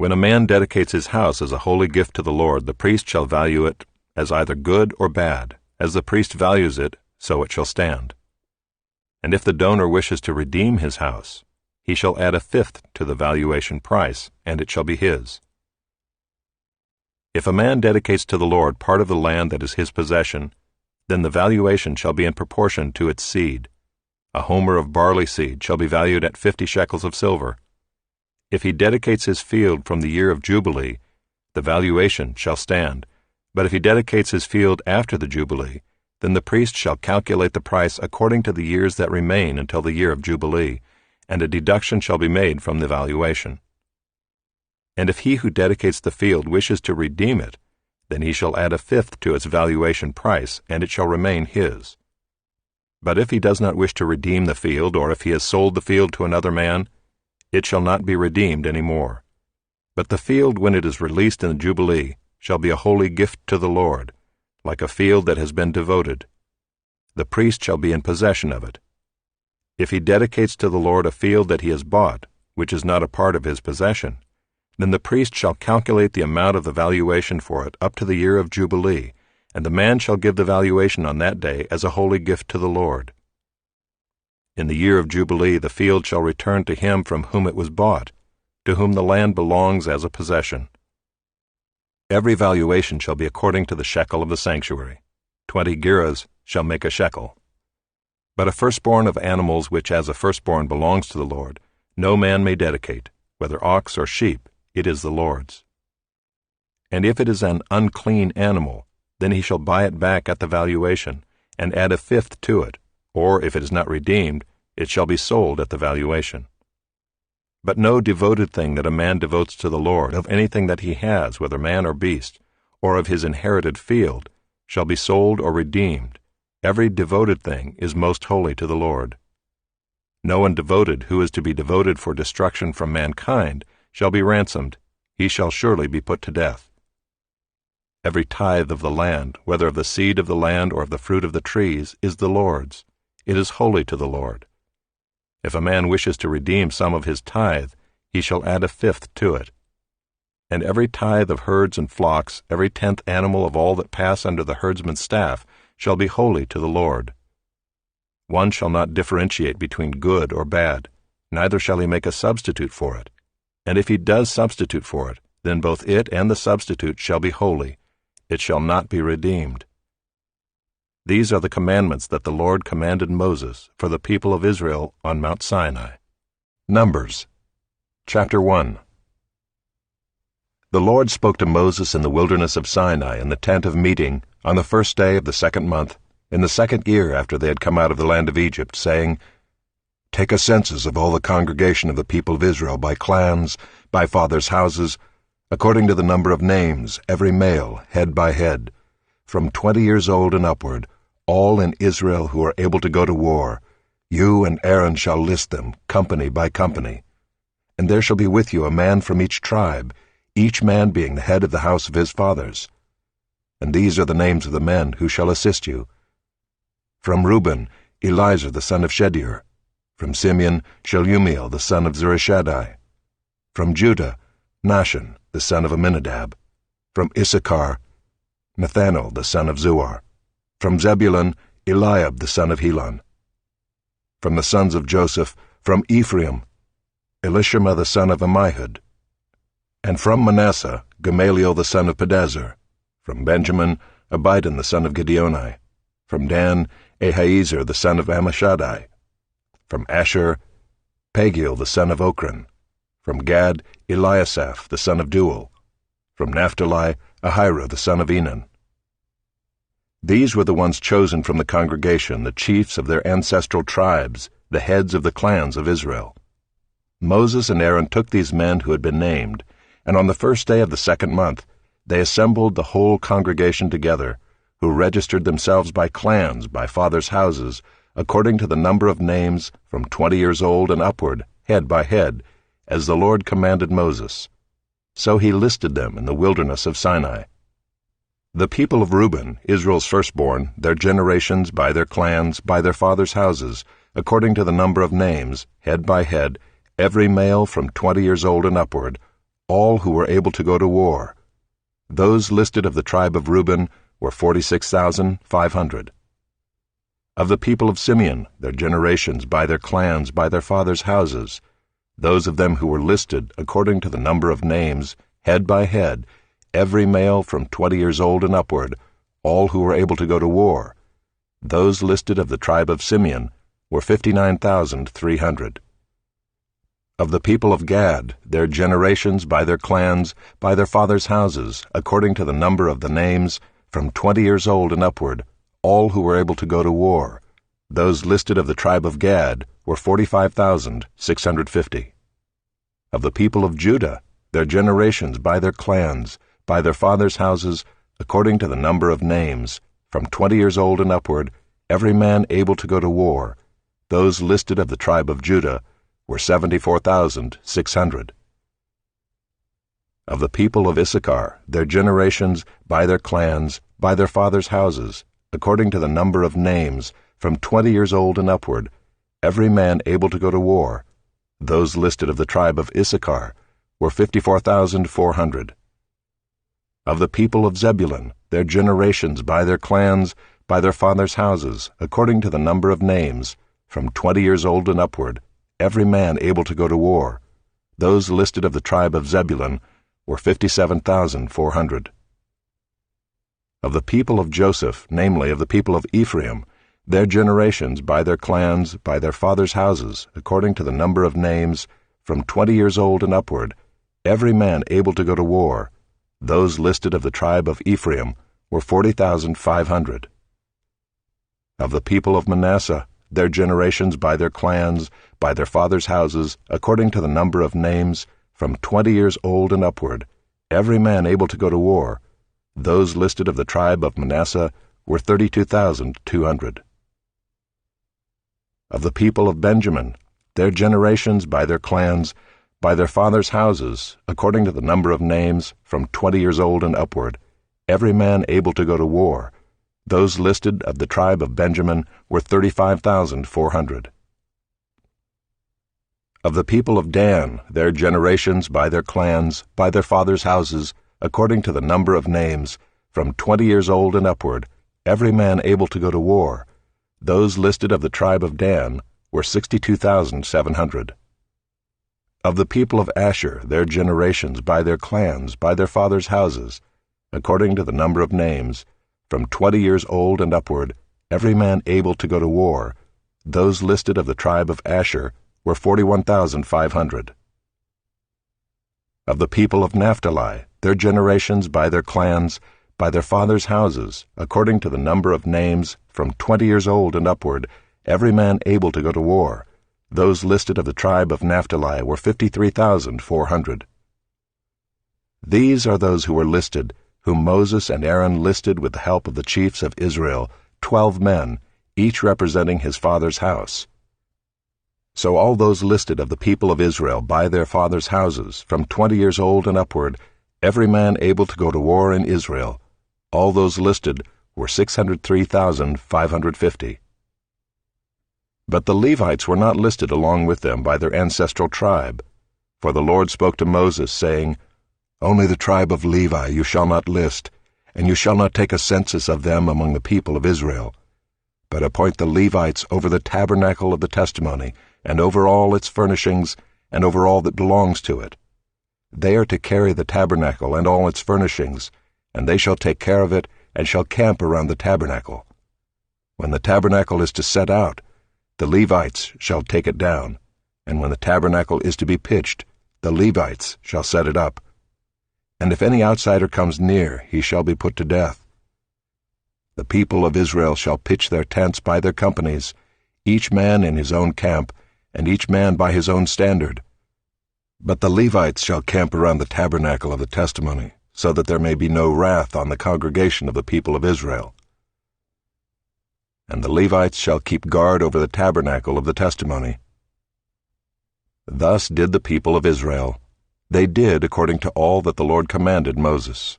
When a man dedicates his house as a holy gift to the Lord, the priest shall value it as either good or bad. As the priest values it, so it shall stand. And if the donor wishes to redeem his house, he shall add a fifth to the valuation price, and it shall be his. If a man dedicates to the Lord part of the land that is his possession, then the valuation shall be in proportion to its seed. A homer of barley seed shall be valued at 50 shekels of silver. If he dedicates his field from the year of Jubilee, the valuation shall stand. But if he dedicates his field after the Jubilee, then the priest shall calculate the price according to the years that remain until the year of Jubilee, and a deduction shall be made from the valuation. And if he who dedicates the field wishes to redeem it, then he shall add a fifth to its valuation price, and it shall remain his. But if he does not wish to redeem the field, or if he has sold the field to another man, it shall not be redeemed any more. But the field, when it is released in the Jubilee, shall be a holy gift to the Lord, like a field that has been devoted. The priest shall be in possession of it. If he dedicates to the Lord a field that he has bought, which is not a part of his possession, then the priest shall calculate the amount of the valuation for it up to the year of Jubilee, and the man shall give the valuation on that day as a holy gift to the Lord. In the year of Jubilee the field shall return to him from whom it was bought, to whom the land belongs as a possession. Every valuation shall be according to the shekel of the sanctuary. 20 gerahs shall make a shekel. But a firstborn of animals which as a firstborn belongs to the Lord, no man may dedicate, whether ox or sheep, it is the Lord's. And if it is an unclean animal, then he shall buy it back at the valuation, and add a fifth to it, or if it is not redeemed, it shall be sold at the valuation. But no devoted thing that a man devotes to the Lord, of anything that he has, whether man or beast, or of his inherited field, shall be sold or redeemed. Every devoted thing is most holy to the Lord. No one devoted who is to be devoted for destruction from mankind shall be ransomed, he shall surely be put to death. Every tithe of the land, whether of the seed of the land or of the fruit of the trees, is the Lord's. It is holy to the Lord. If a man wishes to redeem some of his tithe, he shall add a fifth to it. And every tithe of herds and flocks, every 10th animal of all that pass under the herdsman's staff, shall be holy to the Lord. One shall not differentiate between good or bad, neither shall he make a substitute for it. And if he does substitute for it, then both it and the substitute shall be holy. It shall not be redeemed. These are the commandments that the Lord commanded Moses for the people of Israel on Mount Sinai. Numbers, chapter 1. The Lord spoke to Moses in the wilderness of Sinai in the tent of meeting on the first day of the 2nd month, in the 2nd year after they had come out of the land of Egypt, saying, Take a census of all the congregation of the people of Israel by clans, by fathers' houses, according to the number of names, every male, head by head, from 20 years old and upward, all in Israel who are able to go to war. You and Aaron shall list them, company by company. And there shall be with you a man from each tribe, each man being the head of the house of his fathers. And these are the names of the men who shall assist you. From Reuben, Elizur the son of Shedeur. From Simeon, Shelumiel the son of Zurishaddai. From Judah, Nahshon the son of Amminadab. From Issachar, Nathanael the son of Zuar. From Zebulun, Eliab the son of Helon. From the sons of Joseph, from Ephraim, Elishama the son of Ammihud. And from Manasseh, Gamaliel the son of Pedazur. From Benjamin, Abidan the son of Gideoni. From Dan, Ahiezer the son of Ammishaddai. From Asher, Pagiel the son of Ochran. From Gad, Eliasaph the son of Duel. From Naphtali, Ahira the son of Enan. These were the ones chosen from the congregation, the chiefs of their ancestral tribes, the heads of the clans of Israel. Moses and Aaron took these men who had been named, and on the first day of the 2nd month they assembled the whole congregation together, who registered themselves by clans, by fathers' houses, according to the number of names, from 20 years old and upward, head by head, as the Lord commanded Moses. So he listed them in the wilderness of Sinai. The people of Reuben, Israel's firstborn, their generations, by their clans, by their fathers' houses, according to the number of names, head by head, every male from 20 years old and upward, all who were able to go to war. Those listed of the tribe of Reuben were 46,500. Of the people of Simeon, their generations, by their clans, by their fathers' houses, those of them who were listed according to the number of names, head by head, every male from 20 years old and upward, all who were able to go to war, those listed of the tribe of Simeon were 59,300. Of the people of Gad, their generations, by their clans, by their fathers' houses, according to the number of the names, from 20 years old and upward, all who were able to go to war, those listed of the tribe of Gad were 45,650. Of the people of Judah, their generations, by their clans, by their fathers' houses, according to the number of names, from 20 years old and upward, every man able to go to war, those listed of the tribe of Judah were 74,600. Of the people of Issachar, their generations, by their clans, by their fathers' houses, according to the number of names, from 20 years old and upward, every man able to go to war, those listed of the tribe of Issachar were 54,400. Of the people of Zebulun, their generations, by their clans, by their fathers' houses, according to the number of names, from 20 years old and upward, every man able to go to war, those listed of the tribe of Zebulun were 57,400. Of the people of Joseph, namely of the people of Ephraim, their generations, by their clans, by their fathers' houses, according to the number of names, from 20 years old and upward, every man able to go to war, those listed of the tribe of Ephraim were 40,500. Of the people of Manasseh, their generations, by their clans, by their fathers' houses, according to the number of names, from 20 years old and upward, every man able to go to war, those listed of the tribe of Manasseh were 32,200. Of the people of Benjamin, their generations, by their clans, by their fathers' houses, according to the number of names, from 20 years old and upward, every man able to go to war, those listed of the tribe of Benjamin were 35,400. Of the people of Dan, their generations, by their clans, by their fathers' houses, according to the number of names, from 20 years old and upward, every man able to go to war, those listed of the tribe of Dan were 62,700. Of the people of Asher, their generations, by their clans, by their fathers' houses, according to the number of names, from 20 years old and upward, every man able to go to war, those listed of the tribe of Asher were 41,500. Of the people of Naphtali, their generations, by their clans, by their fathers' houses, according to the number of names, from 20 years old and upward, every man able to go to war, those listed of the tribe of Naphtali were 53,400. These are those who were listed, whom Moses and Aaron listed with the help of the chiefs of Israel, 12 men, each representing his father's house. So all those listed of the people of Israel by their fathers' houses, from 20 years old and upward, every man able to go to war in Israel, all those listed were 603,550. But the Levites were not listed along with them by their ancestral tribe, for the Lord spoke to Moses, saying, Only the tribe of Levi you shall not list, and you shall not take a census of them among the people of Israel, but appoint the Levites over the tabernacle of the testimony, and over all its furnishings, and over all that belongs to it. They are to carry the tabernacle and all its furnishings, and they shall take care of it, and shall camp around the tabernacle. When the tabernacle is to set out, the Levites shall take it down, and when the tabernacle is to be pitched, the Levites shall set it up. And if any outsider comes near, he shall be put to death. The people of Israel shall pitch their tents by their companies, each man in his own camp, and each man by his own standard. But the Levites shall camp around the tabernacle of the testimony, so that there may be no wrath on the congregation of the people of Israel. And the Levites shall keep guard over the tabernacle of the testimony. Thus did the people of Israel. They did according to all that the Lord commanded Moses.